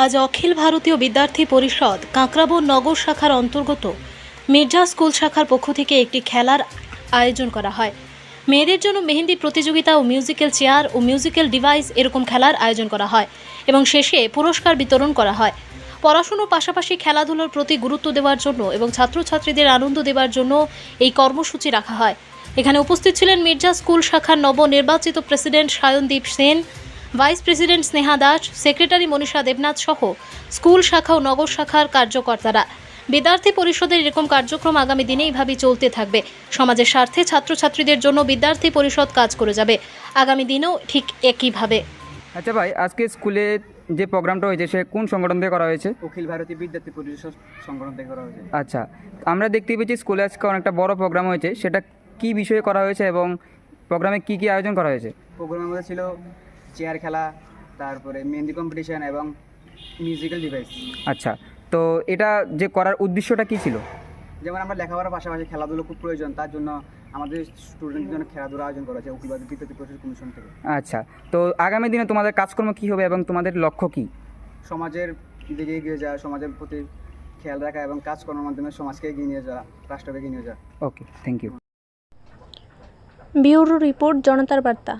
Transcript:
আজ অখিল ভারতীয় বিদ্যার্থী পরিষদ কাঁকড়াবন নগর শাখার অন্তর্গত মির্জা স্কুল শাখার পক্ষ থেকে একটি খেলার আয়োজন করা হয়। মেয়েদের জন্য মেহেন্দি প্রতিযোগিতা ও মিউজিক্যাল চেয়ার ও মিউজিক্যাল ডিভাইস এরকম খেলার আয়োজন করা হয় এবং শেষে পুরস্কার বিতরণ করা হয়। পড়াশোনার পাশাপাশি খেলাধুলার প্রতি গুরুত্ব দেওয়ার জন্য এবং ছাত্রছাত্রীদের আনন্দ দেওয়ার জন্য এই কর্মসূচি রাখা হয়। এখানে উপস্থিত ছিলেন মির্জা স্কুল শাখার নবনির্বাচিত president Sayandeep Sen, vice president Sneha Das, secretary Manisha Debnath সহ স্কুল শাখা ও নগর শাখার কার্যকর্তারা। বিদ্যার্থী পরিষদের এরকম কার্যক্রম আগামী দিনে এইভাবেই চলতে থাকবে। সমাজের স্বার্থে ছাত্রছাত্রীদের জন্য বিদ্যার্থী পরিষদ কাজ করে যাবে, আগামী দিনেও ঠিক একইভাবে। আচ্ছা ভাই, আজকে স্কুলে যে প্রোগ্রামটা হয়েছে সে কোন সংগঠন থেকে করা হয়েছে? অখিল ভারতীয় বিদ্যার্থী পরিষদ সংগঠন থেকে করা হয়েছে। আচ্ছা, আমরা দেখতে পেয়েছি স্কুলে আজকে অনেকটা বড় প্রোগ্রাম হয়েছে, সেটা কি বিষয়ে করা হয়েছে এবং প্রোগ্রামে কি কি আয়োজন করা হয়েছে? প্রোগ্রামের মধ্যে ছিল চেয়ার খেলা, তারপরে মেহেন্দি কম্পিটিশন এবং মিউজিক্যাল ডিভাইস। আচ্ছা, তো এটা যে করার উদ্দেশ্যটা কি ছিল? যেমন আমরা লেখাপড়ার পাশাপাশি খেলাধুলো খুব প্রয়োজন, তার জন্য আমাদের স্টুডেন্টদের জন্য খেলাধুলা আয়োজন করা হয়েছে অখিল ভারতীয় বিদ্যার্থী পরিষদ কমিশন থেকে। আচ্ছা, তো আগামী দিনে তোমাদের কাজকর্ম কী হবে এবং তোমাদের লক্ষ্য কী? সমাজের দিকে এগিয়ে যাওয়া, সমাজের প্রতি খেয়াল রাখা এবং কাজকর্মের মাধ্যমে সমাজকে এগিয়ে নিয়ে যাওয়া, রাষ্ট্রকে এগিয়ে নিয়ে যাওয়া। ওকে, থ্যাংক ইউ। ব্যুরো রিপোর্ট, জনতার বার্তা।